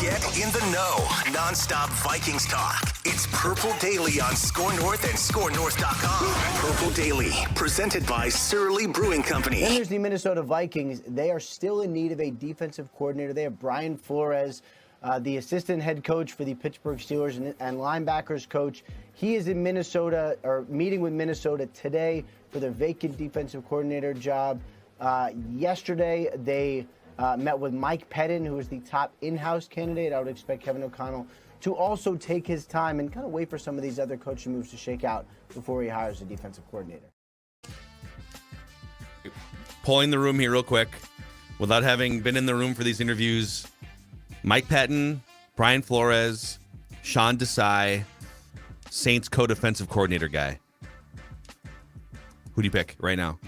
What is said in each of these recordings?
Get in the know. Non-stop Vikings talk. It's Purple Daily on Score North and ScoreNorth.com. Purple Daily, presented by Surly Brewing Company. Then there's the Minnesota Vikings. They are still in need of a defensive coordinator. They have Brian Flores, the assistant head coach for the Pittsburgh Steelers and linebackers coach. He is in Minnesota, or meeting with Minnesota today for their vacant defensive coordinator job. Yesterday, they met with Mike Pettin, who is the top in-house candidate. I would expect Kevin O'Connell to also take his time and kind of wait for some of these other coaching moves to shake out before he hires a defensive coordinator. Pulling the room here real quick, without having been in the room for these interviews, Mike Pettin, Brian Flores, Sean Desai, Saints co-defensive coordinator guy. Who do you pick right now?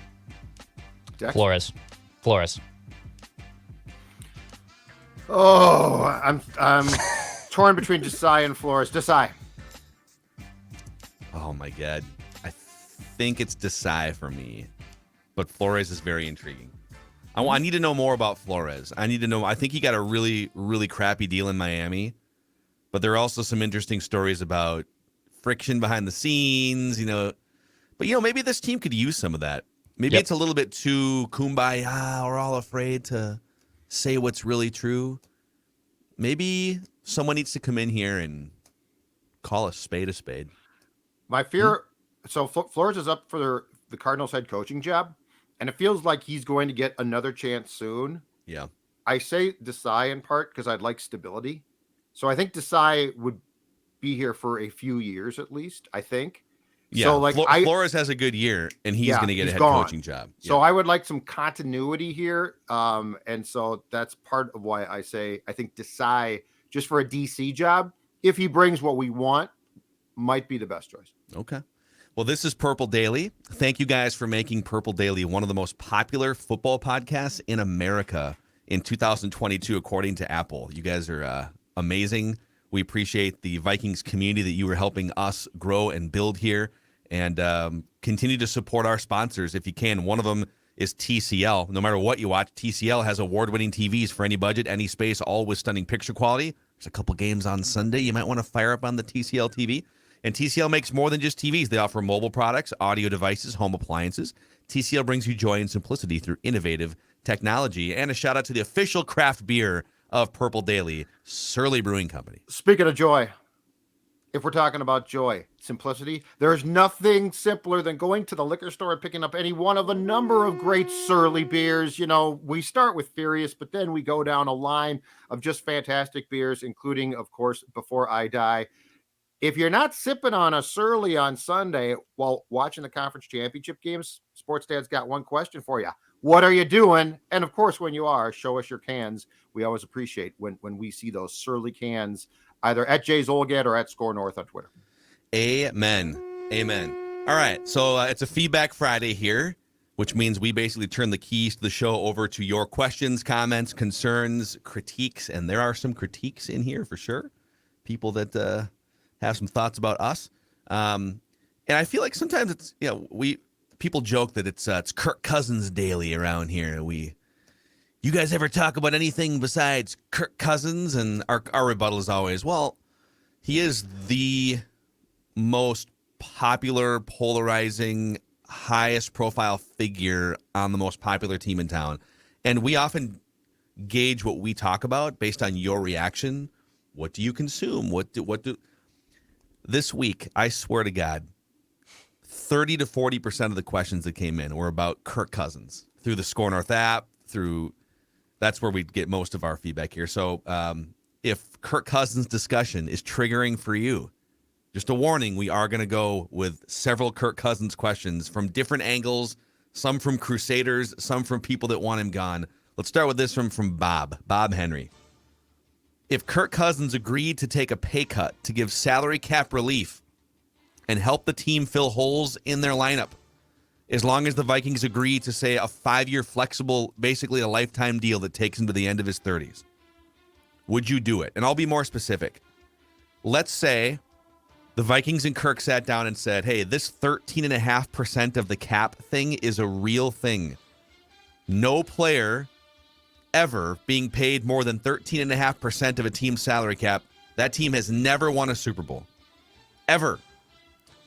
Dex? Flores. Oh, I'm torn between Desai and Flores. Desai. Oh my God. I think it's Desai for me, but Flores is very intriguing. I need to know more about Flores. I think he got a really, really crappy deal in Miami, but there are also some interesting stories about friction behind the scenes, but maybe this team could use some of that. Maybe It's a little bit too kumbaya. We're all afraid to say what's really true. Maybe someone needs to come in here and call a spade a spade. My fear, so Flores is up for the Cardinals head coaching job, and it feels like he's going to get another chance soon. Yeah. I say Desai in part because I'd like stability. So I think Desai would be here for a few years at least, I think. Yeah, so Flores has a good year, and he's going to get a head coaching job. So I would like some continuity here, and so that's part of why I say I think Desai, just for a DC job, if he brings what we want, might be the best choice. Okay. Well, this is Purple Daily. Thank you guys for making Purple Daily one of the most popular football podcasts in America in 2022, according to Apple. You guys are amazing. We appreciate the Vikings community that you are helping us grow and build here. And continue to support our sponsors if you can. One of them is TCL. No matter what you watch, TCL has award-winning TVs for any budget, any space, all with stunning picture quality. There's a couple games on Sunday you might want to fire up on the TCL TV. And TCL makes more than just TVs. They offer mobile products, audio devices, home appliances. TCL brings you joy and simplicity through innovative technology. And a shout-out to the official craft beer of Purple Daily, Surly Brewing Company. Speaking of joy, if we're talking about joy, simplicity, there's nothing simpler than going to the liquor store and picking up any one of a number of great Surly beers. We start with Furious, but then we go down a line of just fantastic beers, including, of course, Before I Die. If you're not sipping on a Surly on Sunday while watching the conference championship games, Sports Dad's got one question for you. What are you doing? And, of course, when you are, show us your cans. We always appreciate when we see those Surly cans either at Jay's Olgat or at Score North on Twitter. Amen. All right, so it's a Feedback Friday here, which means we basically turn the keys to the show over to your questions, comments, concerns, critiques, and there are some critiques in here for sure. People that have some thoughts about us. And I feel like sometimes it's, people joke that it's Kirk Cousins daily around here. You guys ever talk about anything besides Kirk Cousins? And our rebuttal is always, well, he is the most popular, polarizing, highest profile figure on the most popular team in town. And we often gauge what we talk about based on your reaction. What do you consume? This week, I swear to God, 30 to 40% of the questions that came in were about Kirk Cousins through the Score North app, that's where we get most of our feedback here. So if Kirk Cousins discussion is triggering for you, just a warning, we are going to go with several Kirk Cousins questions from different angles, some from Crusaders, some from people that want him gone. Let's start with this from Bob Henry. If Kirk Cousins agreed to take a pay cut to give salary cap relief and help the team fill holes in their lineup, as long as the Vikings agree to, say, a 5-year flexible, basically a lifetime deal that takes him to the end of his 30s, would you do it? And I'll be more specific. Let's say the Vikings and Kirk sat down and said, hey, this 13.5% of the cap thing is a real thing. No player ever being paid more than 13.5% of a team's salary cap, that team has never won a Super Bowl. Ever.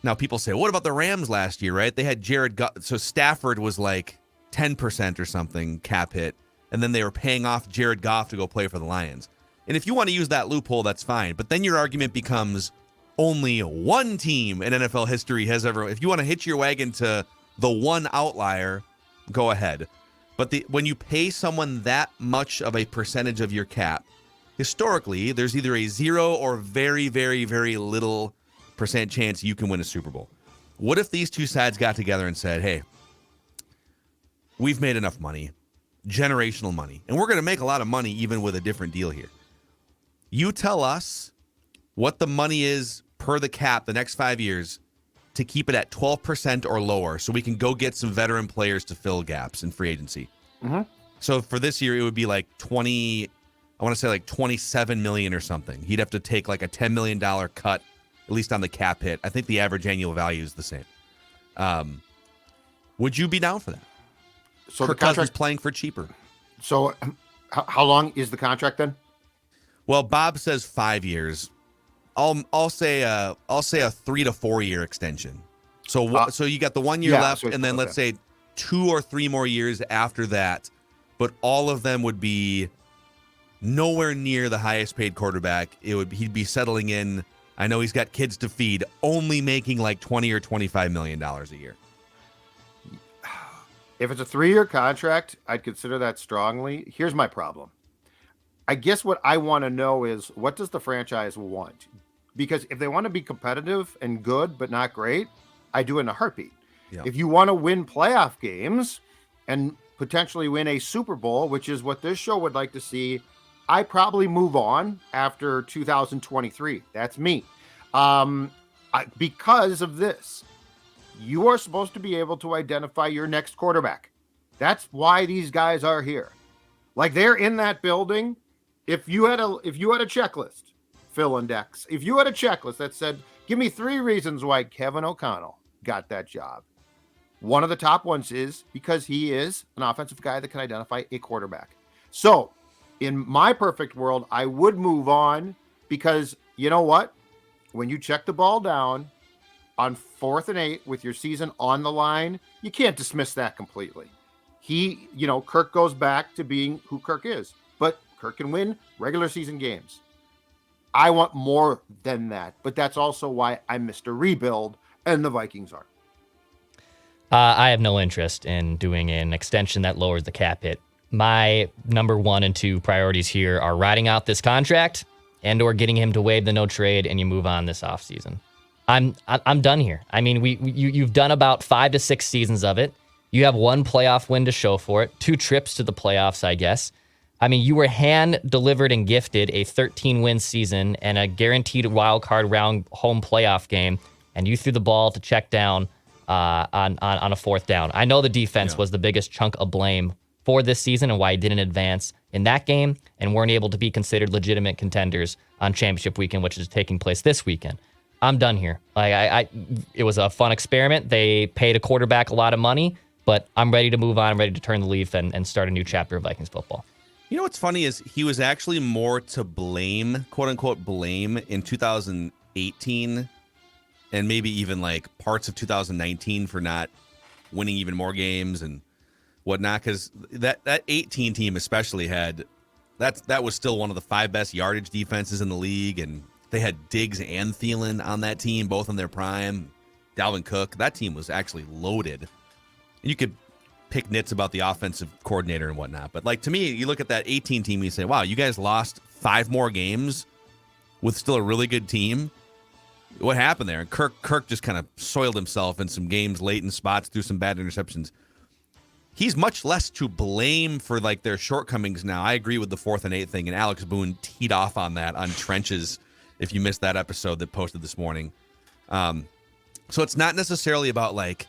Now, people say, what about the Rams last year, right? They had Jared Goff. So Stafford was like 10% or something cap hit, and then they were paying off Jared Goff to go play for the Lions. And if you want to use that loophole, that's fine. But then your argument becomes only one team in NFL history has ever. If you want to hitch your wagon to the one outlier, go ahead. But when you pay someone that much of a percentage of your cap, historically, there's either a 0 or very, very, very little percent chance you can win a Super Bowl. What if these two sides got together and said, hey, we've made enough money, generational money, and we're going to make a lot of money even with a different deal here. You tell us what the money is per the cap the next 5 years to keep it at 12% or lower so we can go get some veteran players to fill gaps in free agency. Mm-hmm. So for this year, it would be like 20, I want to say like 27 million or something. He'd have to take like a $10 million cut, at least on the cap hit. I think the average annual value is the same. Would you be down for that? So Kirk the contract Cousins playing for cheaper. So how long is the contract then? Well, Bob says 5 years. I'll say a 3 to 4 year extension. So so you got the 1 year left, so and then let's say 2 or 3 more years after that. But all of them would be nowhere near the highest paid quarterback. He'd be settling in. I know he's got kids to feed, only making like $20 or $25 million a year. If it's a 3-year contract, I'd consider that strongly. Here's my problem. I guess what I want to know is, what does the franchise want? Because if they want to be competitive and good, but not great, I do it in a heartbeat. Yeah. If you want to win playoff games and potentially win a Super Bowl, which is what this show would like to see, I probably move on after 2023. That's me. Because of this, you are supposed to be able to identify your next quarterback. That's why these guys are here. Like, they're in that building. If you had a checklist, Phil and Dex, if you had a checklist that said, give me 3 reasons why Kevin O'Connell got that job, one of the top ones is because he is an offensive guy that can identify a quarterback. So in my perfect world, I would move on, because you know what? When you check the ball down on 4th and 8 with your season on the line, you can't dismiss that completely. Kirk goes back to being who Kirk is, but Kirk can win regular season games. I want more than that, but that's also why I'm Mr. Rebuild and the Vikings aren't. I have no interest in doing an extension that lowers the cap hit. My number 1 and 2 priorities here are riding out this contract and or getting him to waive the no trade, and you move on this offseason. I'm done here. I mean, you've done about 5 to 6 seasons of it. You have 1 playoff win to show for it, 2 trips to the playoffs, I guess. I mean, you were hand-delivered and gifted a 13-win season and a guaranteed wild card round home playoff game, and you threw the ball to check down on a 4th down. I know the defense was the biggest chunk of blame for this season and why it didn't advance in that game and weren't able to be considered legitimate contenders on championship weekend, which is taking place this weekend. I'm done here. It was a fun experiment. They paid a quarterback a lot of money, but I'm ready to move on. I'm ready to turn the leaf and start a new chapter of Vikings football. You know what's funny is he was actually more to blame, quote unquote blame, in 2018 and maybe even like parts of 2019 for not winning even more games and whatnot, because that 18 team especially had that was still one of the 5 best yardage defenses in the league, and they had Diggs and Thielen on that team, both in their prime. Dalvin Cook, that team was actually loaded. And you could pick nits about the offensive coordinator and whatnot, but like, to me, you look at that 18 team and you say, wow, you guys lost 5 more games with still a really good team. What happened there? And Kirk just kind of soiled himself in some games late in spots, threw some bad interceptions. He's much less to blame for like their shortcomings now. I agree with the 4th and 8 thing, and Alex Boone teed off on that on Trenches, if you missed that episode that posted this morning. So it's not necessarily about like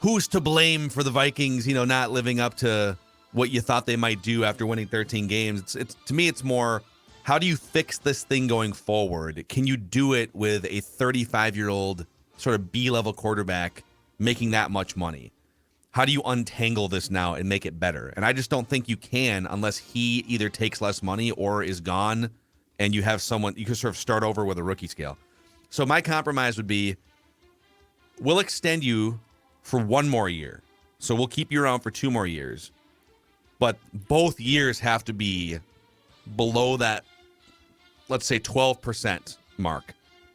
who's to blame for the Vikings, not living up to what you thought they might do after winning 13 games. It's to me, it's more, how do you fix this thing going forward? Can you do it with a 35-year-old sort of B-level quarterback making that much money? how do you untangle this now and make it better? And I just don't think you can unless he either takes less money or is gone and you have someone, you can sort of start over with a rookie scale. So my compromise would be, we'll extend you for 1 more year. So we'll keep you around for 2 more years. But both years have to be below that, let's say 12% mark,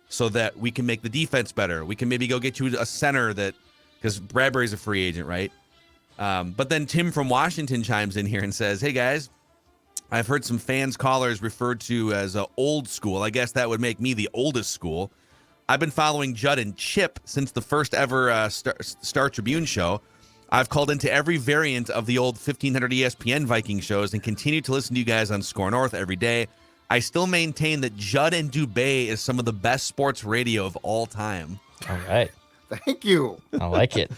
so that we can make the defense better. We can maybe go get you a center that, because Bradbury's a free agent, right? But then Tim from Washington chimes in here and says, hey, guys, I've heard some fans, callers referred to as old school. I guess that would make me the oldest school. I've been following Judd and Chip since the first ever Star Tribune show. I've called into every variant of the old 1500 ESPN Viking shows and continue to listen to you guys on Score North every day. I still maintain that Judd and Dubé is some of the best sports radio of all time. All right. Thank you. I like it.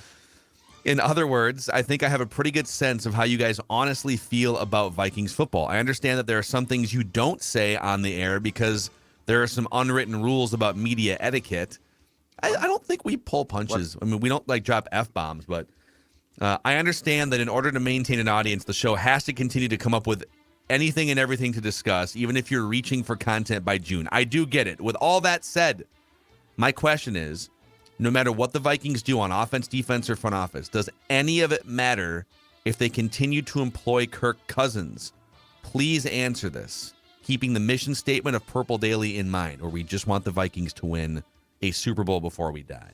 In other words, I think I have a pretty good sense of how you guys honestly feel about Vikings football. I understand that there are some things you don't say on the air because there are some unwritten rules about media etiquette. I don't think we pull punches. I mean, we don't drop F-bombs, but I understand that in order to maintain an audience, the show has to continue to come up with anything and everything to discuss, even if you're reaching for content by June. I do get it. With all that said, my question is, no matter what the Vikings do on offense, defense, or front office, does any of it matter if they continue to employ Kirk Cousins? Please answer this, keeping the mission statement of Purple Daily in mind, or we just want the Vikings to win a Super Bowl before we die.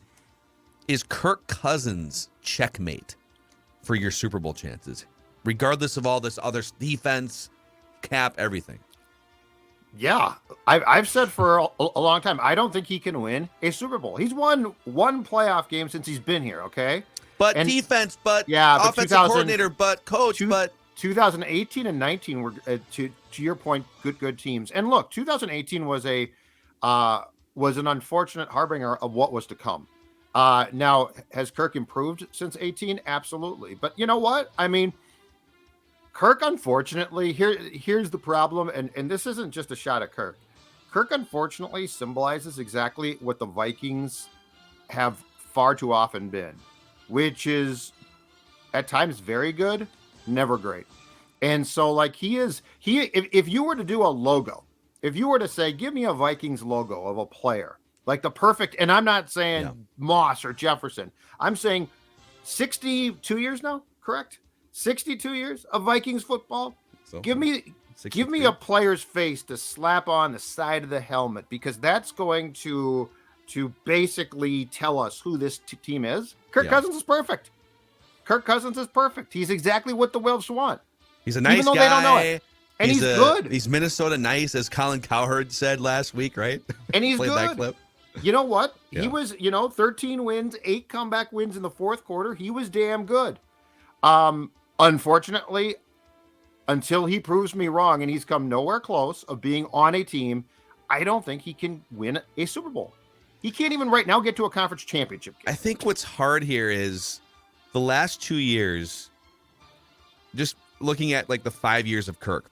Is Kirk Cousins checkmate for your Super Bowl chances, regardless of all this other defense, cap, everything? Yeah, I've said for a long time, I don't think he can win a Super Bowl. He's won 1 playoff game since he's been here, okay? But defense, but offensive coordinator, but coach, but 2018 and 19 were, to your point, good teams. And look, 2018 was an unfortunate harbinger of what was to come. Now, has Kirk improved since 18? Absolutely. But you know what? I mean, Kirk, unfortunately, here's the problem, and this isn't just a shot at Kirk. Kirk, unfortunately, symbolizes exactly what the Vikings have far too often been, which is at times very good, never great. And so, if you were to do a logo, if you were to say, give me a Vikings logo of a player, like the perfect, and I'm not saying Moss or Jefferson, I'm saying 62 years now, correct? 62 years of Vikings football. So give me a player's face to slap on the side of the helmet, because that's going to basically tell us who this team is. Kirk Cousins is perfect. Kirk Cousins is perfect. He's exactly what the Wilfs want. He's a nice even though guy. They don't know it. And he's good. He's Minnesota nice, as Colin Cowherd said last week, right? And he's Played good. that clip. You know what? He was, 13 wins, 8 comeback wins in the fourth quarter. He was damn good. Unfortunately, until he proves me wrong, and he's come nowhere close of being on a team, I don't think he can win a Super Bowl. He can't even right now get to a conference championship game. I think what's hard here is the last 2 years, just looking at the 5 years of Kirk,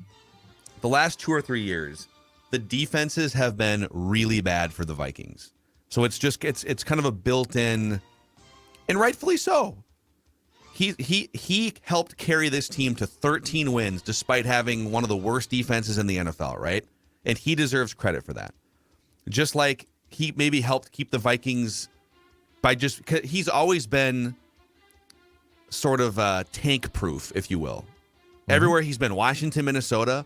the last 2 or 3 years, the defenses have been really bad for the Vikings. So it's kind of a built-in, and rightfully so. He helped carry this team to 13 wins despite having one of the worst defenses in the NFL, right? And he deserves credit for that. Just like he maybe helped keep the Vikings by he's always been sort of tank-proof, if you will. Mm-hmm. Everywhere he's been, Washington, Minnesota,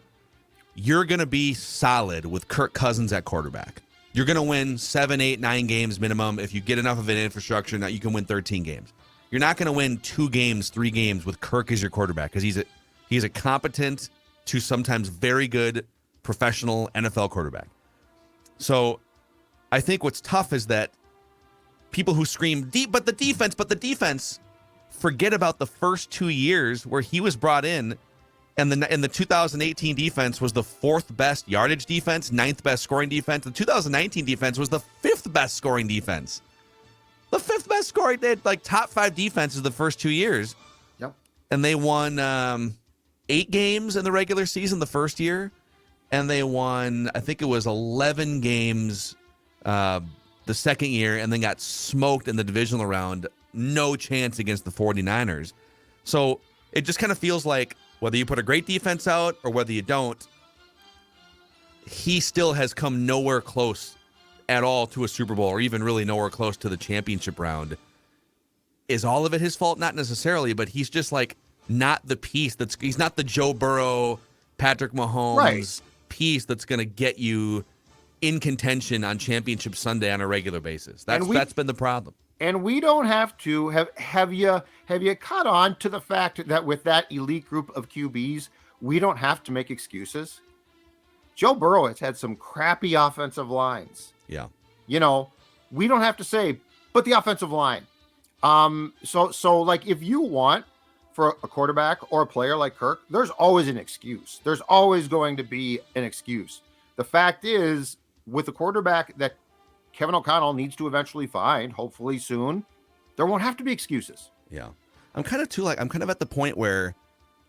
you're going to be solid with Kirk Cousins at quarterback. You're going to win 7, 8, 9 games minimum. If you get enough of an infrastructure, you can win 13 games. You're not going to win 2 games, 3 games with Kirk as your quarterback, because he's a competent to sometimes very good professional NFL quarterback. So I think what's tough is that people who scream but the defense forget about the first 2 years where he was brought in, and the 2018 defense was the 4th best yardage defense, 9th best scoring defense. The 2019 defense was the 5th best scoring defense. The 5th best scoring. They had top 5 defenses the first 2 years. Yep. And they won 8 games in the regular season the first year. And they won, I think it was 11 games the second year, and then got smoked in the divisional round no chance against the 49ers. So it just kind of feels like whether you put a great defense out or whether you don't, he still has come nowhere close at all to a Super Bowl or even really nowhere close to the championship round. Is all of it his fault? Not necessarily, but he's just like not the piece he's not the Joe Burrow, Patrick Mahomes piece that's going to get you in contention on championship Sunday on a regular basis. That's been the problem. And we don't have to have you caught on to the fact that with that elite group of QBs, we don't have to make excuses. Joe Burrow has had some crappy offensive lines. Yeah. You know, we don't have to say, but the offensive line. So like if you want for a quarterback or a player like Kirk, there's always an excuse. There's always going to be an excuse. The fact is, with the quarterback that Kevin O'Connell needs to eventually find, hopefully soon, there won't have to be excuses. Yeah. I'm kind of at the point where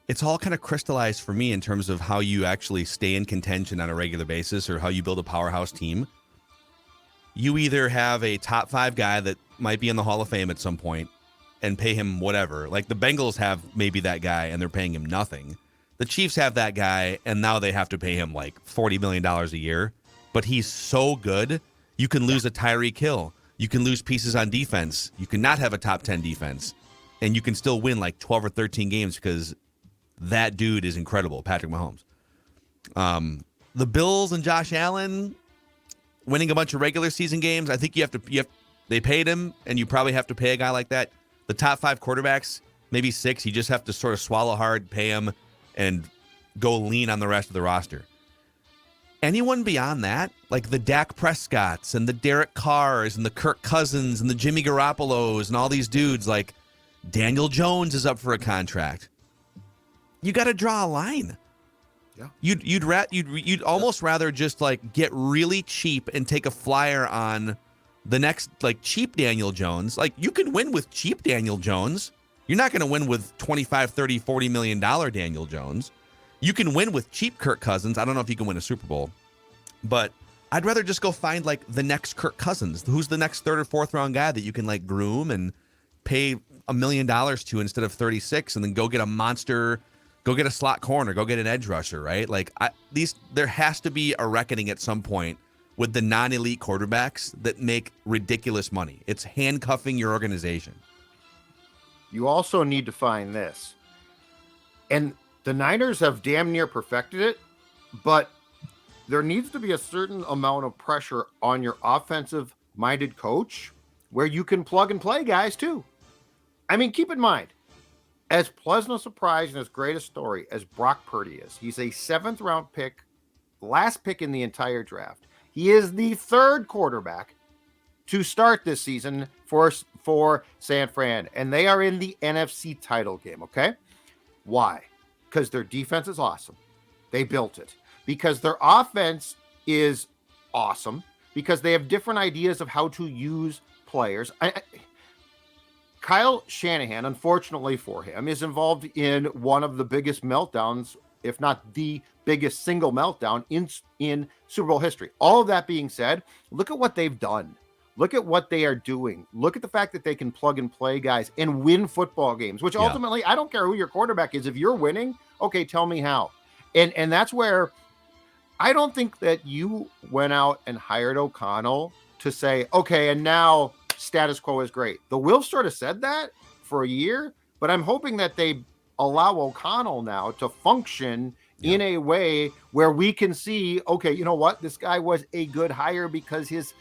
it's all kind of crystallized for me in terms of how you actually stay in contention on a regular basis or how you build a powerhouse team. You either have a top 5 guy that might be in the Hall of Fame at some point and pay him whatever. Like the Bengals have maybe that guy and they're paying him nothing. The Chiefs have that guy and now they have to pay him like $40 million a year. But he's so good, you can lose a Tyreek Hill. You can lose pieces on defense. You cannot have a top 10 defense. And you can still win like 12 or 13 games because that dude is incredible, Patrick Mahomes. The Bills and Josh Allen winning a bunch of regular season games, I think they paid him, and you probably have to pay a guy like that. The top 5 quarterbacks, maybe 6, you just have to sort of swallow hard, pay him, and go lean on the rest of the roster. Anyone beyond that, like the Dak Prescotts and the Derek Carrs and the Kirk Cousins and the Jimmy Garoppolos and all these dudes, like Daniel Jones is up for a contract. You got to draw a line. Yeah. You'd almost rather just like get really cheap and take a flyer on the next like cheap Daniel Jones. Like you can win with cheap Daniel Jones. You're not going to win with 25, 30, $40 million Daniel Jones. You can win with cheap Kirk Cousins. I don't know if you can win a Super Bowl, but I'd rather just go find like the next Kirk Cousins. Who's the next 3rd or 4th round guy that you can like groom and pay $1 million to instead of 36 and then go get a monster, go get a slot corner, go get an edge rusher, right? Like there has to be a reckoning at some point with the non-elite quarterbacks that make ridiculous money. It's handcuffing your organization. You also need to find this. And the Niners have damn near perfected it, but there needs to be a certain amount of pressure on your offensive-minded coach where you can plug and play guys too. I mean, keep in mind, as pleasant a surprise and as great a story as Brock Purdy is, he's a 7th-round pick, last pick in the entire draft. He is the 3rd quarterback to start this season for San Fran, and they are in the NFC title game, okay? Why? Because their defense is awesome. They built it. Because their offense is awesome. Because they have different ideas of how to use players. Kyle Shanahan, unfortunately for him, is involved in one of the biggest meltdowns, if not the biggest single meltdown in Super Bowl history. All of that being said, look at what they've done. Look at what they are doing. Look at the fact that they can plug and play guys and win football games, which ultimately, I don't care who your quarterback is. If you're winning, okay, tell me how. And that's where I don't think that you went out and hired O'Connell to say, okay, and now status quo is great. The Wolves sort of said that for a year, but I'm hoping that they allow O'Connell now to function in a way where we can see, okay, you know what? This guy was a good hire because his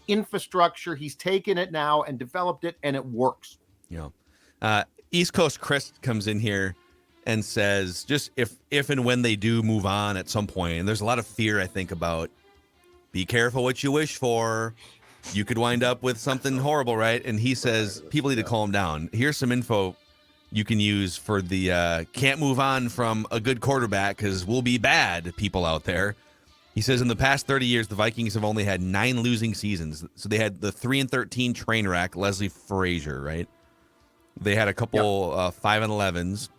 infrastructure, he's taken it now and developed it, and it works. Yeah. East Coast Chris comes in here and says, just if and when they do move on at some point, and there's a lot of fear, I think, about be careful what you wish for. You could wind up with something horrible, right? And he says people need to calm down. Here's some info you can use for the can't move on from a good quarterback because we'll be bad people out there. He says in the past 30 years, the Vikings have only had 9 losing seasons. So they had the 3-13 train wreck, Leslie Frazier, right? They had a couple 5-11s.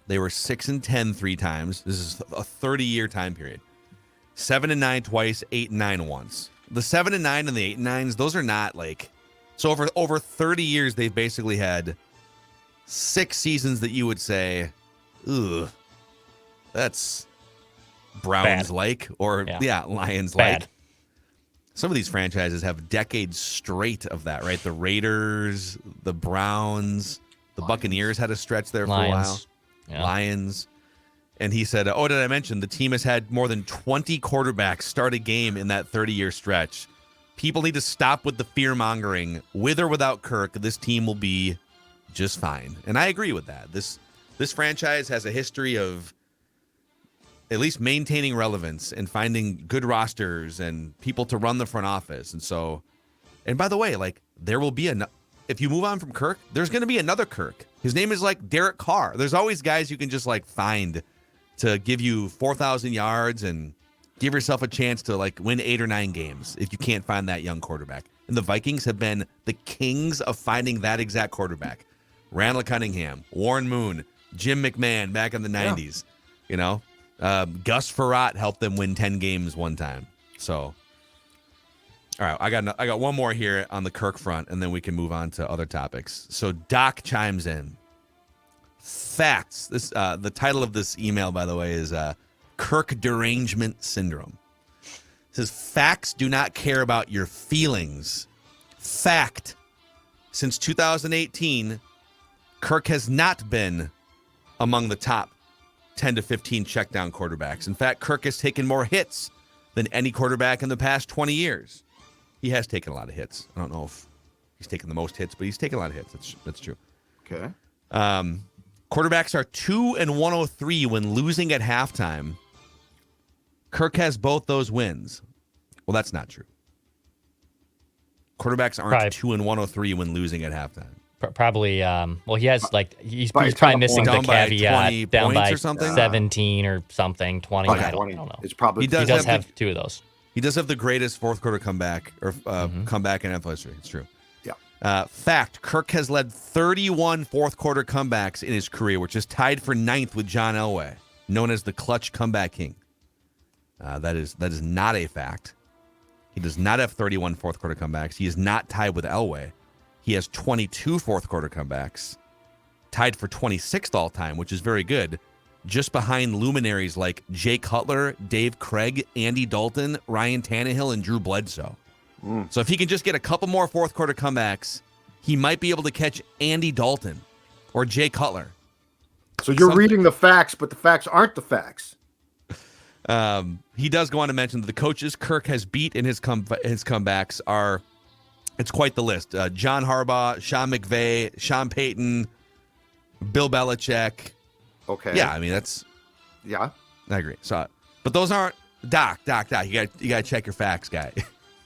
They were 6-10 3 times. This is a 30-year time period. 7-9 twice, 8-9 once. The 7-9 and the 8-9s, those are not like So over 30 years, they've basically had 6 seasons that you would say, ugh, that's Browns-like or, Lions-like. Bad. Some of these franchises have decades straight of that, right? The Raiders, the Browns, the Buccaneers had a stretch there for a while. Yeah. Lions. And he said, did I mention the team has had more than 20 quarterbacks start a game in that 30-year stretch. People need to stop with the fear-mongering. With or without Kirk, this team will be just fine. And I agree with that. This franchise has a history of at least maintaining relevance and finding good rosters and people to run the front office. And by the way, like, there will be if you move on from Kirk, there's going to be another Kirk. His name is like Derek Carr. There's always guys you can just like find to give you 4,000 yards and give yourself a chance to like win 8 or 9 games if you can't find that young quarterback. And the Vikings have been the kings of finding that exact quarterback. Randall Cunningham, Warren Moon, Jim McMahon back in the 90s, you know. Gus Frerotte helped them win 10 games one time. So, all right, I got one more here on the Kirk front, and then we can move on to other topics. So Doc chimes in. Facts. This the title of this email, by the way, is Kirk Derangement Syndrome. It says, facts do not care about your feelings. Fact. Since 2018, Kirk has not been among the top 10 to 15 checkdown quarterbacks. In fact, Kirk has taken more hits than any quarterback in the past 20 years. He has taken a lot of hits. I don't know if he's taken the most hits, but he's taken a lot of hits. That's true. Okay. Quarterbacks are 2-103 when losing at halftime. Kirk has both those wins. Well, that's not true. Quarterbacks aren't 2-103 when losing at halftime. Probably, he has like he's probably missing the caveat down by or something? 17 or something, 20. Okay, I don't know. It's probably He does have 2 of those. He does have the greatest fourth quarter comeback or comeback in NFL history. It's true. Yeah. Fact: Kirk has led 31 fourth quarter comebacks in his career, which is tied for 9th with John Elway, known as the clutch comeback king. That is not a fact. He does not have 31 fourth quarter comebacks. He is not tied with Elway. He has 22 fourth quarter comebacks, tied for 26th all time, which is very good, just behind luminaries like Jay Cutler, Dave Craig, Andy Dalton, Ryan Tannehill, and Drew Bledsoe. So if he can just get a couple more fourth quarter comebacks, he might be able to catch Andy Dalton or Jay Cutler. So you're reading the facts, but the facts aren't the facts. He does go on to mention that the coaches Kirk has beat in his comebacks are, it's quite the list. John Harbaugh, Sean McVay, Sean Payton, Bill Belichick. Okay. Yeah, I mean, that's... Yeah. I agree. So, but those aren't... Doc. You gotta check your facts, guy.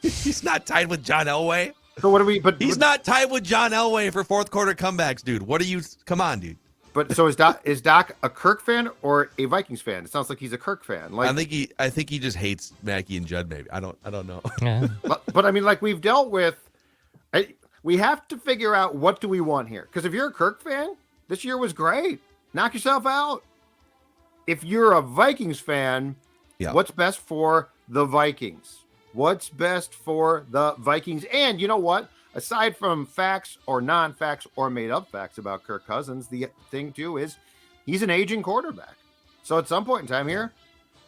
He's not tied with John Elway. So what do we... He's not tied with John Elway for fourth quarter comebacks, dude. What are you... Come on, dude. But so is Doc a Kirk fan or a Vikings fan? It sounds like he's a Kirk fan. Like, I think he just hates Mackey and Judd. Maybe I don't know. Yeah. but I mean, like we've dealt with, we have to figure out what do we want here. Because if you're a Kirk fan, this year was great. Knock yourself out. If you're a Vikings fan, what's best for the Vikings? What's best for the Vikings? And you know what? Aside from facts or non-facts or made-up facts about Kirk Cousins, the thing, too, is he's an aging quarterback. So at some point in time here,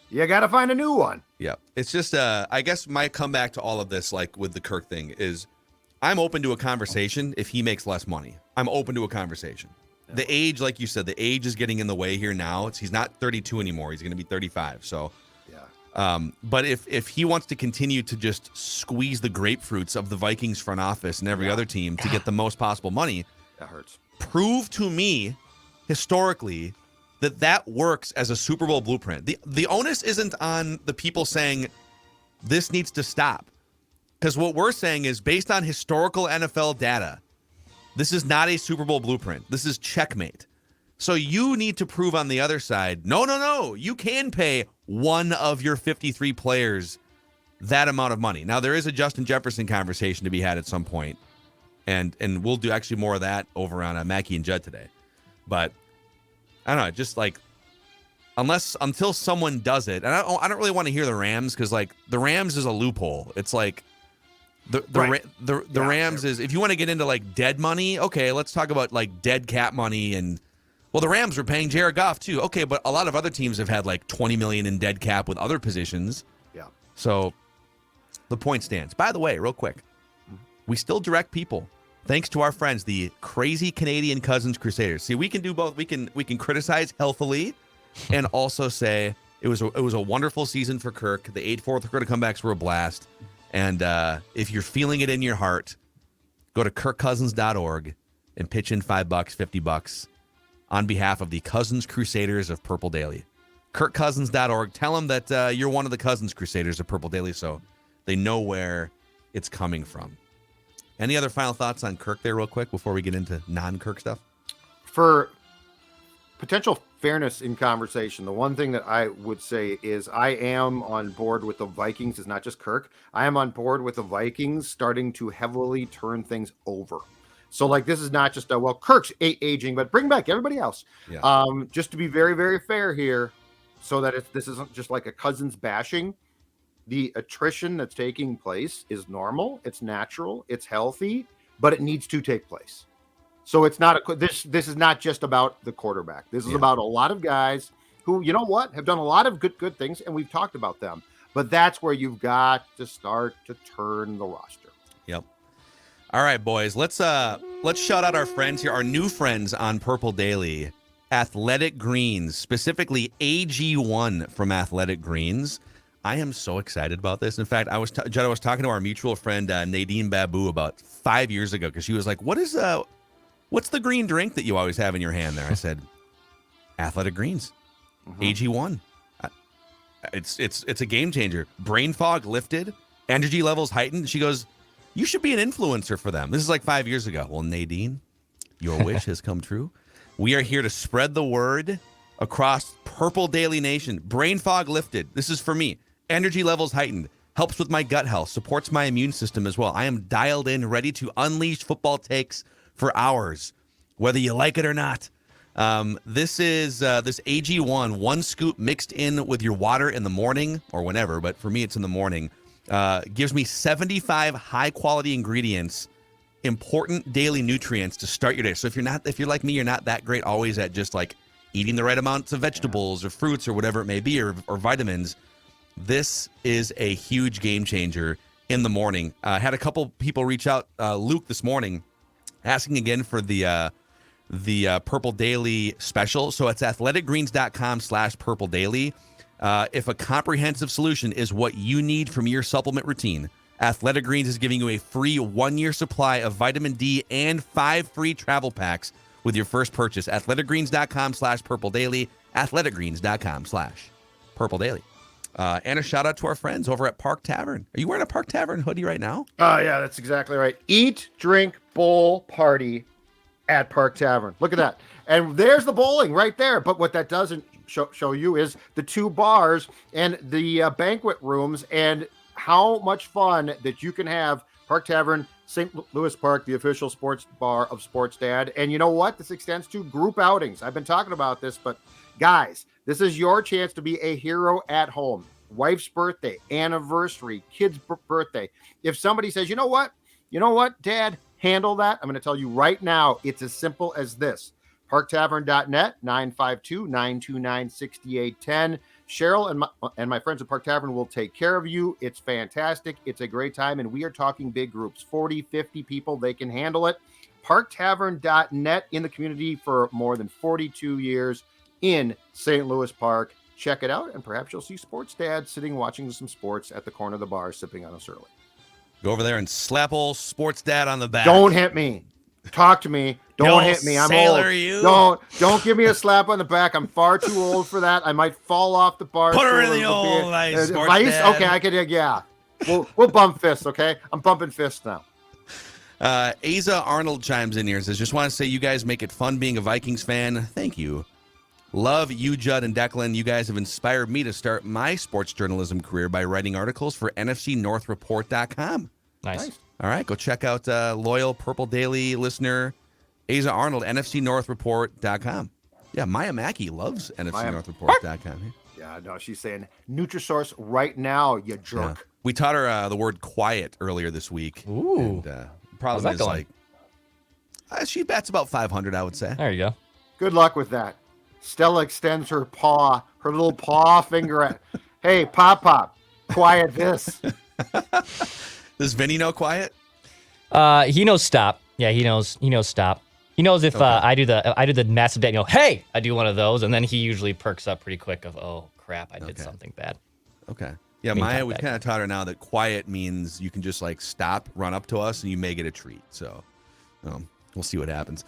you got to find a new one. Yeah. It's just, I guess my comeback to all of this, like with the Kirk thing, is I'm open to a conversation if he makes less money. I'm open to a conversation. Yeah. The age, like you said, the age is getting in the way here now. He's not 32 anymore. He's going to be 35. So... but if he wants to continue to just squeeze the grapefruits of the Vikings front office and every other team to get the most possible money, that hurts. Prove to me historically that works as a Super Bowl blueprint. The onus isn't on the people saying this needs to stop, because what we're saying is based on historical NFL data, this is not a Super Bowl blueprint. This is checkmate. So you need to prove on the other side, no, you can pay one of your 53 players that amount of money. Now, there is a Justin Jefferson conversation to be had at some point, and we'll do actually more of that over on Mackey and Judd today. But I don't know, just like until someone does it, and I don't really want to hear the Rams, because like the Rams is a loophole. It's like The Rams is, if you want to get into like dead money, okay, let's talk about like dead cap money. And well, the Rams were paying Jared Goff too. Okay, but a lot of other teams have had like 20 million in dead cap with other positions. Yeah. So the point stands. By the way, real quick, we still direct people, thanks to our friends, the crazy Canadian Cousins Crusaders. See, we can do both. We can criticize healthily, and also say it was a wonderful season for Kirk. The 8 fourth quarter comebacks were a blast. And if you're feeling it in your heart, go to kirkcousins.org and pitch in $5, $50 on behalf of the Cousins Crusaders of Purple Daily. kirkcousins.org. Tell them that you're one of the Cousins Crusaders of Purple Daily, so they know where it's coming from. Any other final thoughts on Kirk there real quick before we get into non-Kirk stuff? For potential fairness in conversation, the one thing that I would say is I am on board with the Vikings. It's not just Kirk. I am on board with the Vikings starting to heavily turn things over. So like, this is not just Kirk's aging, but bring back everybody else. Yeah. Just to be very, very fair here, so that this isn't just like a Cousins bashing. The attrition that's taking place is normal. It's natural. It's healthy, but it needs to take place. So it's not this is not just about the quarterback. This is about a lot of guys who, you know what, have done a lot of good things, and we've talked about them. But that's where you've got to start to turn the roster. Yep. All right, boys. Let's shout out our friends here, our new friends on Purple Daily, Athletic Greens, specifically AG1 from Athletic Greens. I am so excited about this. In fact, Judd, I was talking to our mutual friend Nadine Babu about 5 years ago, because she was like, what's the green drink that you always have in your hand there? I said, Athletic Greens, AG1. It's a game changer. Brain fog lifted, energy levels heightened. She goes, you should be an influencer for them. This is like 5 years ago. Well, Nadine, your wish has come true. We are here to spread the word across Purple Daily Nation. Brain fog lifted. This is for me. Energy levels heightened. Helps with my gut health. Supports my immune system as well. I am dialed in, ready to unleash football takes for hours, whether you like it or not. This is this AG1, one scoop mixed in with your water in the morning or whenever, but for me it's in the morning. Gives me 75 high quality ingredients, important daily nutrients to start your day. So if you're like me, you're not that great always at just like eating the right amounts of vegetables or fruits or whatever it may be, or vitamins. This is a huge game changer in the morning. I had a couple people reach out, Luke this morning, asking again for the Purple Daily special. So it's athleticgreens.com/Purple Daily. If a comprehensive solution is what you need from your supplement routine, Athletic Greens is giving you a free 1-year supply of vitamin D and 5 free travel packs with your first purchase. athleticgreens.com/Purple Daily. athleticgreens.com/Purple Daily. And a shout out to our friends over at Park Tavern. Are you wearing a Park Tavern hoodie right now? Oh, yeah, that's exactly right. Eat, drink, bowl, party at Park Tavern. Look at that. And there's the bowling right there. But what that doesn't show you is the 2 bars and the banquet rooms, and how much fun that you can have. Park Tavern, St. Louis Park, the official sports bar of Sports Dad. And you know what? This extends to group outings. I've been talking about this, but guys, this is your chance to be a hero at home. Wife's birthday, anniversary, kid's birthday. If somebody says, you know what, Dad, handle that, I'm going to tell you right now, it's as simple as this. ParkTavern.net, 952-929-6810. Cheryl and my friends at Park Tavern will take care of you. It's fantastic. It's a great time, and we are talking big groups, 40, 50 people. They can handle it. ParkTavern.net, in the community for more than 42 years in St. Louis Park. Check it out, and perhaps you'll see Sports Dad sitting watching some sports at the corner of the bar, sipping on a Surly. Go over there and slap old Sports Dad on the back. Don't hit me. Talk to me. Don't hit me. I'm sailor, old. you. Don't give me a slap on the back. I'm far too old for that. I might fall off the bar. Put her in the old ice. Sports Ice? Dad. Okay, I could. Yeah. We'll bump fists. Okay, I'm bumping fists now. Asa Arnold chimes in here and says, just want to say you guys make it fun being a Vikings fan. Thank you. Love you, Judd and Declan. You guys have inspired me to start my sports journalism career by writing articles for NFCNorthReport.com. Nice. All right, go check out loyal Purple Daily listener Asa Arnold, NFCNorthReport.com. Yeah, Maya Mackey loves NFCNorthReport.com. Yeah, no, she's saying Nutrisource right now, you jerk. Yeah. We taught her the word quiet earlier this week. Ooh. And problem is, going? like, she bats about 500, I would say. There you go. Good luck with that. Stella extends her little paw finger at, hey, Pop, quiet this. Does Vinny know quiet? He knows stop. Yeah, he knows stop. He knows if I do the massive bet, hey, I do one of those, and then he usually perks up pretty quick of, oh crap, I did something bad. Okay. Yeah, Maya, we've kind of taught her now that quiet means you can just like stop, run up to us, and you may get a treat. So we'll see what happens.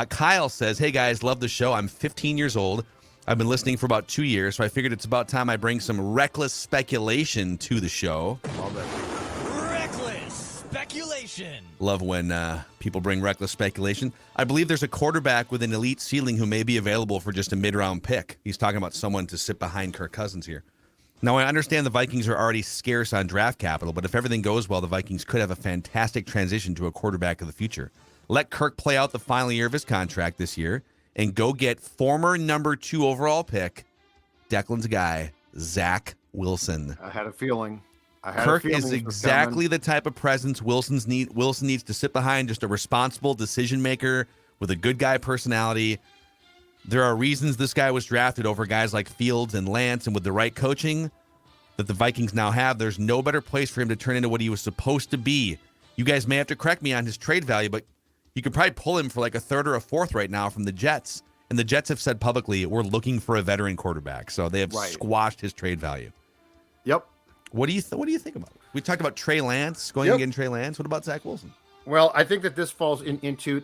Kyle says, hey guys, love the show. I'm 15 years old. I've been listening for about 2 years, so I figured it's about time I bring some reckless speculation to the show. Reckless speculation. Love when people bring reckless speculation. I believe there's a quarterback with an elite ceiling who may be available for just a mid-round pick. He's talking about someone to sit behind Kirk Cousins here. Now, I understand the Vikings are already scarce on draft capital, but if everything goes well, the Vikings could have a fantastic transition to a quarterback of the future. Let Kirk play out the final year of his contract this year and go get former number 2 overall pick, Declan's guy, Zach Wilson. I had a feeling. Kirk is exactly the type of presence Wilson needs to sit behind, just a responsible decision maker with a good guy personality. There are reasons this guy was drafted over guys like Fields and Lance, and with the right coaching that the Vikings now have, there's no better place for him to turn into what he was supposed to be. You guys may have to correct me on his trade value, but you could probably pull him for like a 3rd or a 4th right now from the Jets. And the Jets have said publicly, we're looking for a veteran quarterback. So they have squashed his trade value. Yep. What do you think about it? We talked about Trey Lance, going and getting Trey Lance. What about Zach Wilson? Well, I think that this falls into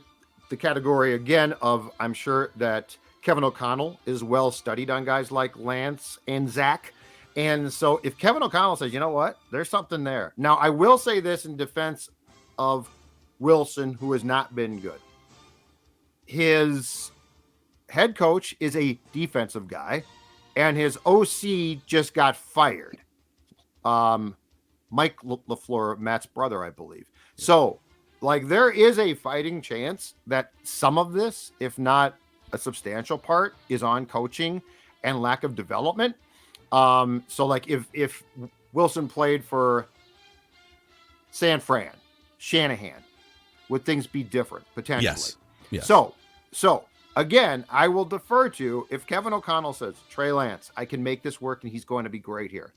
the category, again, of I'm sure that Kevin O'Connell is well studied on guys like Lance and Zach. And so if Kevin O'Connell says, you know what, there's something there. Now, I will say this in defense of Wilson, who has not been good. His head coach is a defensive guy, and his OC just got fired. Mike LaFleur, Matt's brother, I believe. So, like, there is a fighting chance that some of this, if not a substantial part, is on coaching and lack of development. So like if Wilson played for San Fran, Shanahan, would things be different potentially? Yes. So again, I will defer to if Kevin O'Connell says, Trey Lance, I can make this work and he's going to be great here.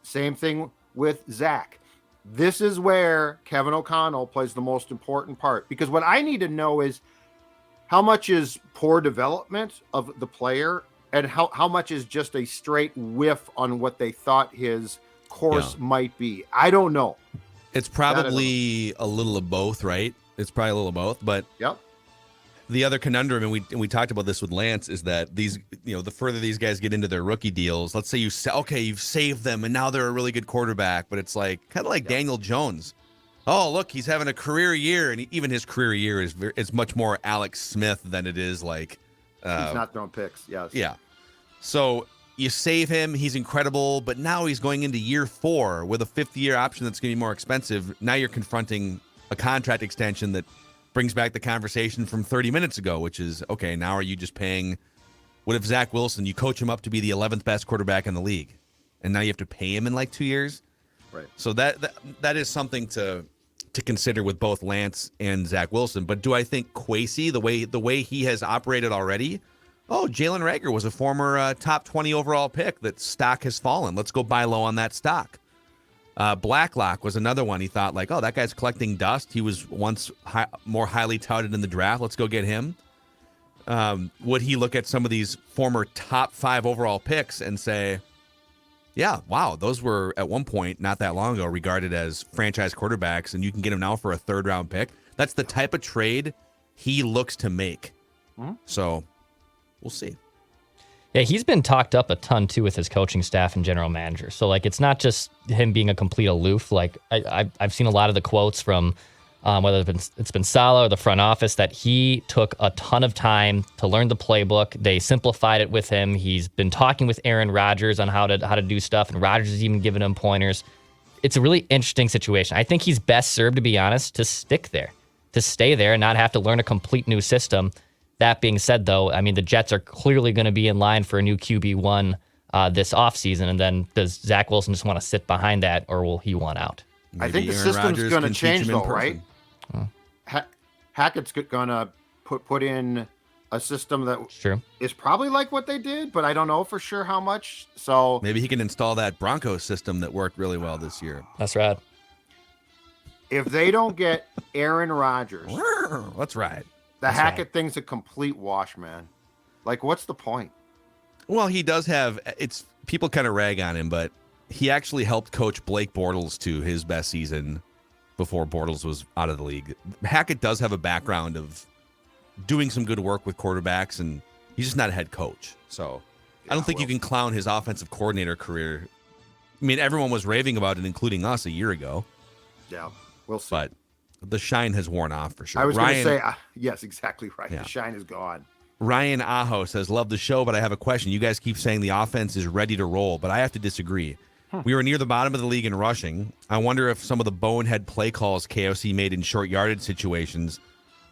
Same thing with Zach. This is where Kevin O'Connell plays the most important part, because what I need to know is how much is poor development of the player and how much is just a straight whiff on what they thought his course might be. I don't know. It's probably a little of both, right? It's probably a little of both, but the other conundrum, and we talked about this with Lance, is that these, the further these guys get into their rookie deals, let's say you've saved them and now they're a really good quarterback, but it's like kind of like Daniel Jones. Oh, look, he's having a career year, and even his career year is much more Alex Smith than it is like he's not throwing picks. Yes. Yeah. So you save him, he's incredible, but now he's going into year 4 with a 5th-year option that's going to be more expensive. Now you're confronting a contract extension that brings back the conversation from 30 minutes ago, which is, okay, now are you just paying, what if Zach Wilson, you coach him up to be the 11th best quarterback in the league, and now you have to pay him in like 2 years? Right. So that is something to consider with both Lance and Zach Wilson. But do I think Kwesi, the way he has operated already, Jalen Reagor was a former top 20 overall pick that stock has fallen. Let's go buy low on that stock. Blacklock was another one. He thought like, that guy's collecting dust. He was once more highly touted in the draft. Let's go get him. Would he look at some of these former top 5 overall picks and say, yeah, wow, those were at one point not that long ago regarded as franchise quarterbacks, and you can get him now for a 3rd-round pick? That's the type of trade he looks to make. So we'll see. Yeah, he's been talked up a ton, too, with his coaching staff and general manager. So, like, it's not just him being a complete aloof. Like, I've seen a lot of the quotes from whether it's been Saleh or the front office, that he took a ton of time to learn the playbook. They simplified it with him. He's been talking with Aaron Rodgers on how to do stuff, and Rodgers is even giving him pointers. It's a really interesting situation. I think he's best served, to be honest, to stick there, to stay there and not have to learn a complete new system. That being said, though, I mean, the Jets are clearly going to be in line for a new QB1 this offseason? And then does Zach Wilson just want to sit behind that, or will he want out? I think the Aaron system's Rodgers going to can teach change, him in though, right? Hackett's going to put in a system that True. is probably like what they did, but I don't know for sure how much. So Maybe he can install that Broncos system that worked really well this year. That's right. if they don't get Aaron Rodgers, That's right. the Hackett thing's a complete wash, man. Like, what's the point? Well, he does have, it's people kind of rag on him, but he actually helped coach Blake Bortles to his best season before Bortles was out of the league. Hackett does have a background of doing some good work with quarterbacks, and he's just not a head coach. So I don't think you can clown his offensive coordinator career. I mean, everyone was raving about it, including us a year ago. Yeah, we'll see. But the shine has worn off for sure. I was going to say, yes, exactly right. Yeah. The shine is gone. Ryan Aho says, love the show, but I have a question. You guys keep saying the offense is ready to roll, but I have to disagree. We were near the bottom of the league in rushing. I wonder if some of the bonehead play calls KOC made in short yardage situations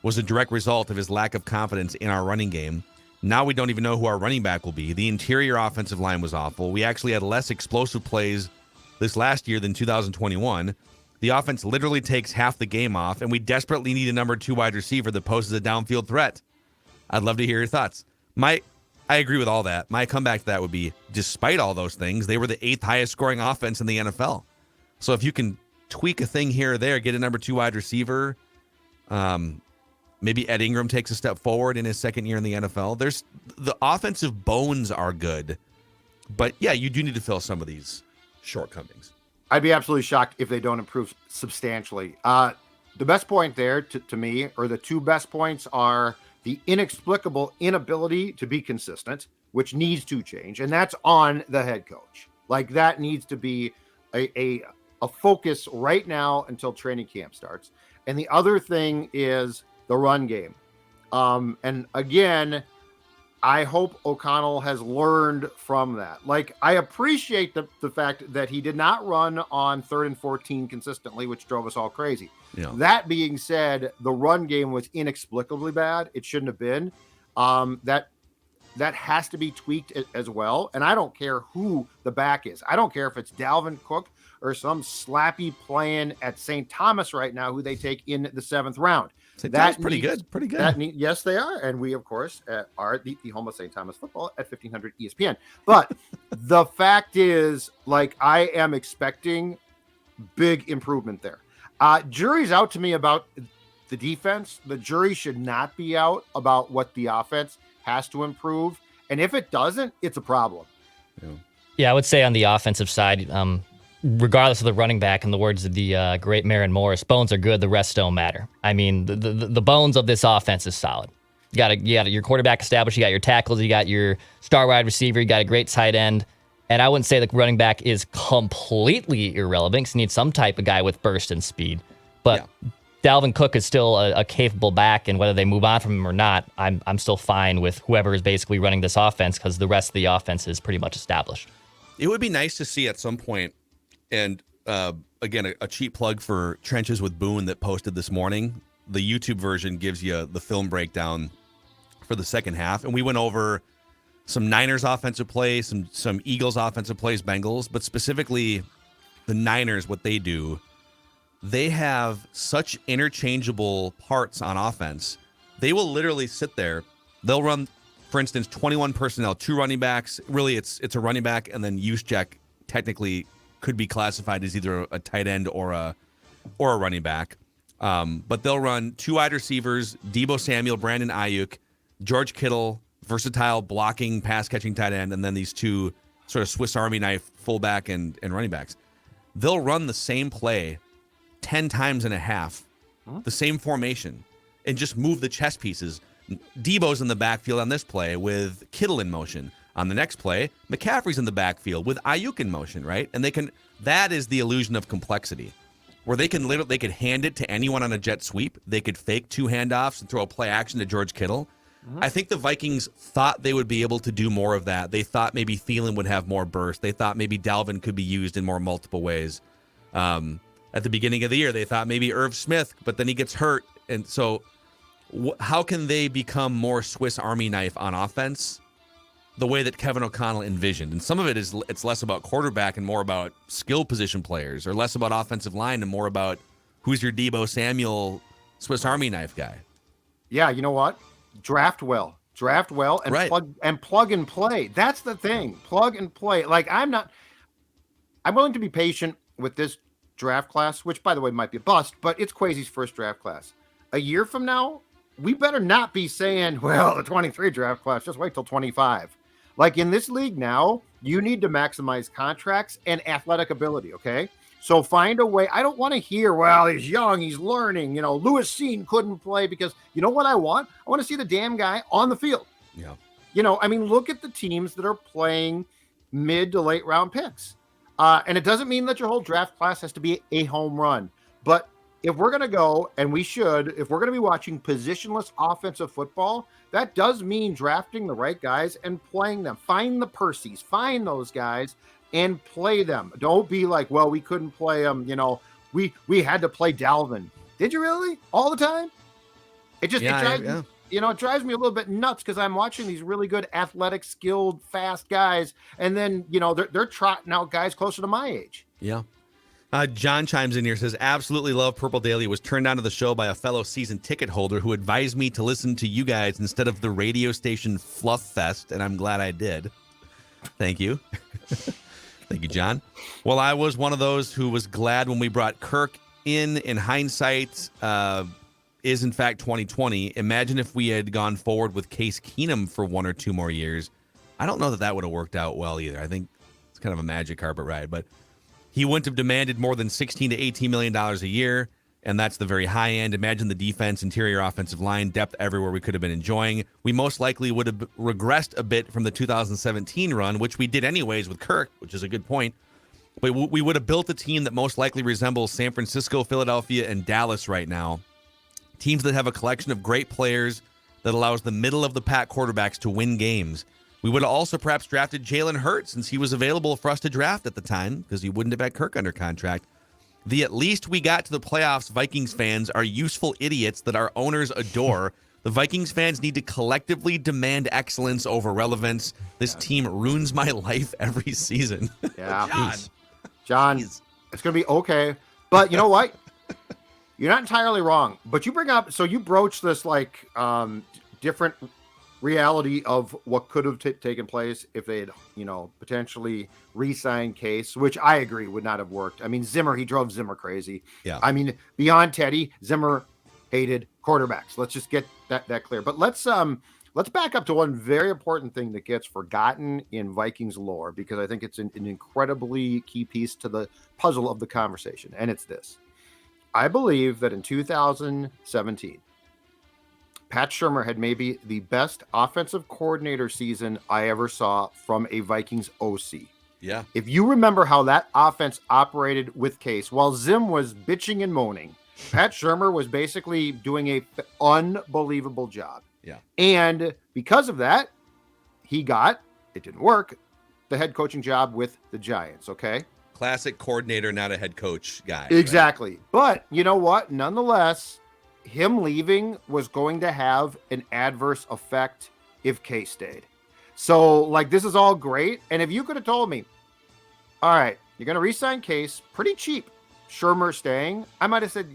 was a direct result of his lack of confidence in our running game. Now we don't even know who our running back will be. The interior offensive line was awful. We actually had less explosive plays this last year than 2021. The offense literally takes half the game off, and we desperately need a number 2 wide receiver that poses a downfield threat. I'd love to hear your thoughts. I agree with all that. My comeback to that would be, despite all those things, they were the 8th highest scoring offense in the NFL. So if you can tweak a thing here or there, get a number 2 wide receiver, maybe Ed Ingram takes a step forward in his second year in the NFL. The offensive bones are good, but yeah, you do need to fill some of these shortcomings. I'd be absolutely shocked if they don't improve substantially. The best point there to me, or the 2 best points, are the inexplicable inability to be consistent, which needs to change, and that's on the head coach. Like, that needs to be a focus right now until training camp starts. And the other thing is the run game. And again, I hope O'Connell has learned from that. Like, I appreciate the fact that he did not run on 3rd and 14 consistently, which drove us all crazy. Yeah. That being said, the run game was inexplicably bad. It shouldn't have been. That has to be tweaked as well. And I don't care who the back is. I don't care if it's Dalvin Cook or some slappy playing at St. Thomas right now, who they take in the 7th round. That's pretty good. Pretty good. Yes, they are. And we, of course, are the home of St. Thomas football at 1500 ESPN. But the fact is, like, I am expecting big improvement there. Jury's out to me about the defense. The jury should not be out about what the offense has to improve. And if it doesn't, it's a problem. Yeah, I would say on the offensive side, regardless of the running back, in the words of the great Marin Morris, bones are good, the rest don't matter. I mean, the bones of this offense is solid. You got your quarterback established, you got your tackles, you got your star wide receiver, you got a great tight end. And I wouldn't say the running back is completely irrelevant, because you need some type of guy with burst and speed. But Dalvin Cook is still a capable back, and whether they move on from him or not, I'm still fine with whoever is basically running this offense, because the rest of the offense is pretty much established. It would be nice to see at some point, and again, a cheap plug for Trenches with Boone that posted this morning. The YouTube version gives you the film breakdown for the second half, and we went over some Niners offensive plays, some Eagles offensive plays, Bengals, but specifically the Niners, what they do, they have such interchangeable parts on offense. They will literally sit there. They'll run, for instance, 21 personnel, 2 running backs. Really, it's a running back, and then Juszczyk technically could be classified as either a tight end or a running back. But they'll run 2 wide receivers, Deebo Samuel, Brandon Ayuk, George Kittle, versatile blocking, pass-catching tight end, and then these 2 sort of Swiss Army knife fullback and running backs. They'll run the same play 10 times and a half, the same formation, and just move the chess pieces. Deebo's in the backfield on this play with Kittle in motion. On the next play, McCaffrey's in the backfield with Ayuk in motion, right? And that is the illusion of complexity, where they could hand it to anyone on a jet sweep. They could fake 2 handoffs and throw a play action to George Kittle. I think the Vikings thought they would be able to do more of that. They thought maybe Thielen would have more burst. They thought maybe Dalvin could be used in more multiple ways. At the beginning of the year, they thought maybe Irv Smith, but then he gets hurt. And so how can they become more Swiss Army knife on offense? the way that Kevin O'Connell envisioned. And some of it is it's less about quarterback and more about skill position players, or less about offensive line and more about who's your Deebo Samuel Swiss Army knife guy. Yeah, you know what? Draft well, and Right. plug and play. That's the thing. Plug and play. Like I'm willing to be patient with this draft class, which by the way might be a bust, but it's Quasi's first draft class. A year from now, we better not be saying, well, the 23 draft class, just wait till 25. Like in this league now, you need to maximize contracts and athletic ability, okay? So find a way. I don't want to hear, well, he's young, he's learning. Lewis Seen couldn't play because you know what I want? I want to see the damn guy on the field. Yeah. Look at the teams that are playing mid to late round picks. And it doesn't mean that your whole draft class has to be a home run. But if we're going to go, and if we're going to be watching positionless offensive football, that does mean drafting the right guys and playing them. Find the Percys, find those guys and play them. Don't be like, well, we couldn't play them. We had to play Dalvin. Did you really? All the time? It drives me a little bit nuts because I'm watching these really good athletic, skilled, fast guys. And then, they're trotting out guys closer to my age. Yeah. John chimes in here, says, absolutely love Purple Daily. Was turned on to the show by a fellow season ticket holder who advised me to listen to you guys instead of the radio station Fluff Fest, and I'm glad I did. Thank you. Thank you, John. Well, I was one of those who was glad when we brought Kirk in hindsight, is in fact 2020. Imagine if we had gone forward with Case Keenum for 1 or 2 more years. I don't know that would have worked out well either. I think it's kind of a magic carpet ride, but he wouldn't have demanded more than $16 to $18 million a year, and that's the very high end. Imagine the defense, interior offensive line, depth everywhere we could have been enjoying. We most likely would have regressed a bit from the 2017 run, which we did anyways with Kirk, which is a good point. But we would have built a team that most likely resembles San Francisco, Philadelphia, and Dallas right now. Teams that have a collection of great players that allows the middle-of-the-pack quarterbacks to win games. We would have also perhaps drafted Jalen Hurts since he was available for us to draft at the time because he wouldn't have had Kirk under contract. The at least we got to the playoffs Vikings fans are useful idiots that our owners adore. The Vikings fans need to collectively demand excellence over relevance. This team ruins my life every season. Yeah. John, it's going to be okay. But you know what? You're not entirely wrong. But you broach this like different reality of what could have taken place if they had, potentially re-signed Case, which I agree would not have worked. I mean, he drove Zimmer crazy. Yeah. I mean, beyond Teddy, Zimmer hated quarterbacks. Let's just get that clear. But let's back up to one very important thing that gets forgotten in Vikings lore, because I think it's an incredibly key piece to the puzzle of the conversation. And it's this. I believe that in 2017, Pat Shurmur had maybe the best offensive coordinator season I ever saw from a Vikings OC. Yeah. If you remember how that offense operated with Case, while Zim was bitching and moaning, Pat Shurmur was basically doing an unbelievable job. Yeah. And because of that, it didn't work, the head coaching job with the Giants, okay? Classic coordinator, not a head coach guy. Exactly. Right? But you know what? Nonetheless, him leaving was going to have an adverse effect if Case stayed. So, this is all great. And if you could have told me, all right, you're going to re-sign Case pretty cheap, Shurmur staying, I might have said,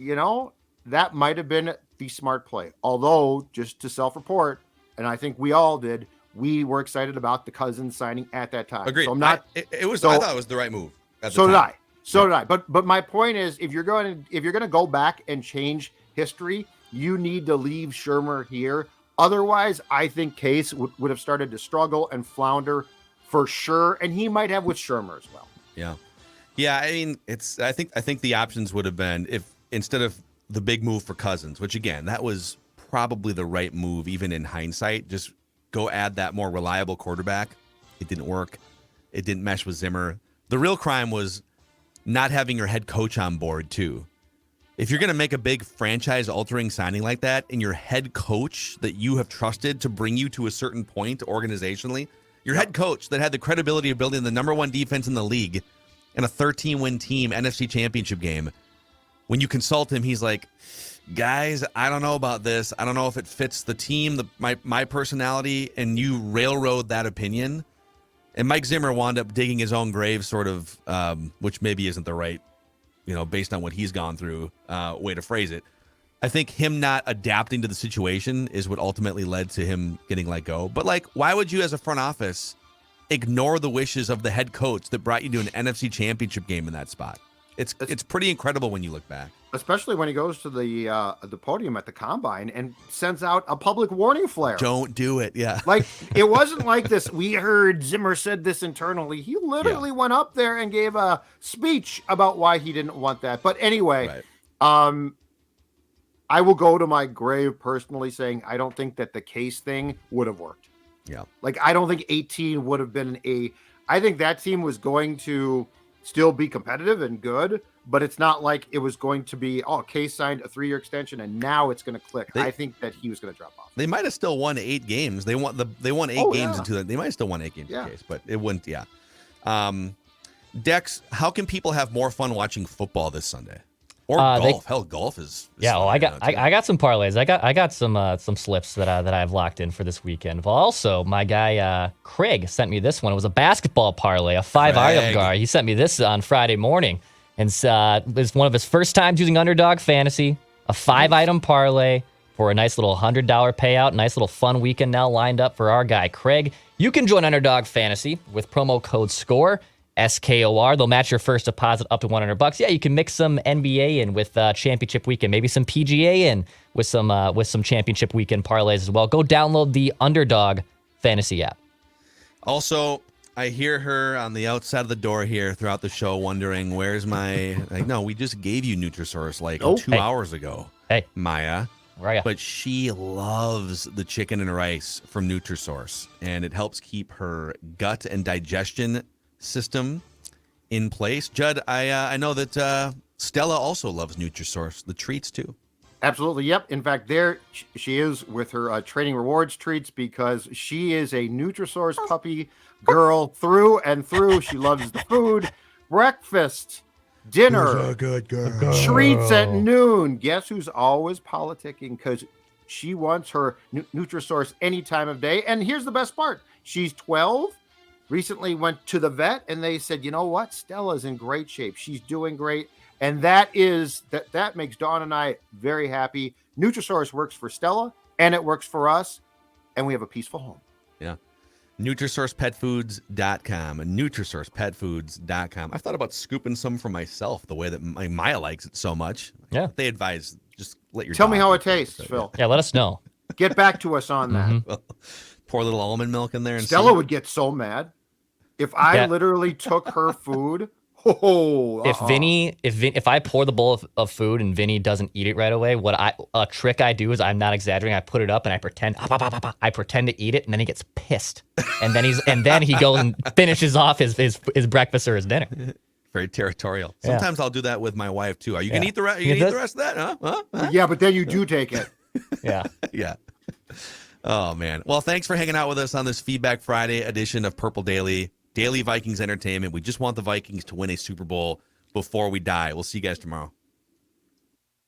that might have been the smart play. Although, just to self-report, and I think we all did, we were excited about the Cousins signing at that time. Agreed. So I'm not. I thought it was the right move. So did I. But my point is, if you're going to go back and change history, you need to leave Shurmur here. Otherwise, I think Case would have started to struggle and flounder for sure, and he might have with Shurmur as well. Yeah. I mean, I think the options would have been, if instead of the big move for Cousins, which again, that was probably the right move even in hindsight, just go add that more reliable quarterback. It didn't work. It didn't mesh with Zimmer. The real crime was not having your head coach on board too. If you're going to make a big franchise-altering signing like that, and your head coach that you have trusted to bring you to a certain point organizationally, your head coach that had the credibility of building the number one defense in the league and a 13-win team NFC championship game, when you consult him, he's like, guys, I don't know about this. I don't know if it fits the team, my personality, and you railroad that opinion. And Mike Zimmer wound up digging his own grave, sort of, which maybe isn't the right, based on what he's gone through, way to phrase it. I think him not adapting to the situation is what ultimately led to him getting let go. But, why would you as a front office ignore the wishes of the head coach that brought you to an NFC championship game in that spot? It's pretty incredible when you look back. Especially when he goes to the podium at the combine and sends out a public warning flare. Don't do it. Yeah. It wasn't like this. We heard Zimmer said this internally. He literally went up there and gave a speech about why he didn't want that. But anyway, right. I will go to my grave personally saying I don't think that the Case thing would have worked. Yeah. I don't think 18 would have been I think that team was going to still be competitive and good, but it's not like it was going to be, Case signed a 3-year extension and now it's going to click. I think that he was going to drop off. They might have still won 8 games. They won 8 games into that. They might have still won 8 games in Case, but it wouldn't. Yeah. Dex, how can people have more fun watching football this Sunday? Or golf? Golf is I got some parlays. I got some slips that I've locked in for this weekend. But also, my guy Craig sent me this one. It was a basketball parlay, a 5-item guy. He sent me this on Friday morning, and it's one of his first times using Underdog Fantasy. A 5-item parlay for a nice little $100 payout. Nice little fun weekend now lined up for our guy Craig. You can join Underdog Fantasy with promo code SCORE. SKOR. They'll match your first deposit up to $100. Yeah, you can mix some NBA in with championship weekend, maybe some PGA in with some championship weekend parlays as well. Go download the Underdog Fantasy app. Also, I hear her on the outside of the door here throughout the show wondering, where's my... no, we just gave you Nutrisource 2 hours ago. Hey. Maya. Where are ya? But she loves the chicken and rice from Nutrisource, and it helps keep her gut and digestion system in place. Judd, I know that Stella also loves Nutrisource, the treats too. Absolutely. Yep. In fact, there she is with her training rewards treats because she is a Nutrisource puppy girl through and through. She loves the food, breakfast, dinner, good girl. Treats at noon. Guess who's always politicking because she wants her Nutrisource any time of day. And here's the best part. She's 12. Recently went to the vet and they said, you know what? Stella's in great shape. She's doing great. And that makes Dawn and I very happy. Nutrisource works for Stella and it works for us. And we have a peaceful home. Yeah. NutrisourcePetFoods.com. NutrisourcePetFoods.com. I've thought about scooping some for myself the way that Maya likes it so much. Yeah. They advise just let your Tell me how it tastes, Phil. Yeah, let us know. Get back to us on that. Well, pour a little almond milk in there. And Stella would get so mad if I literally took her food. If I pour the bowl of food and Vinny doesn't eat it right away, a trick I do is, I'm not exaggerating, I put it up and I pretend to eat it, and then he gets pissed, and then he goes and finishes off his breakfast or his dinner. Very territorial. Sometimes I'll do that with my wife too. Are you gonna eat the rest? You gonna eat the rest of that? Huh? Yeah, but then you do take it. Yeah. Yeah. Oh man. Well, thanks for hanging out with us on this Feedback Friday edition of Purple Daily Vikings Entertainment. We just want the Vikings to win a Super Bowl before we die. We'll see you guys tomorrow.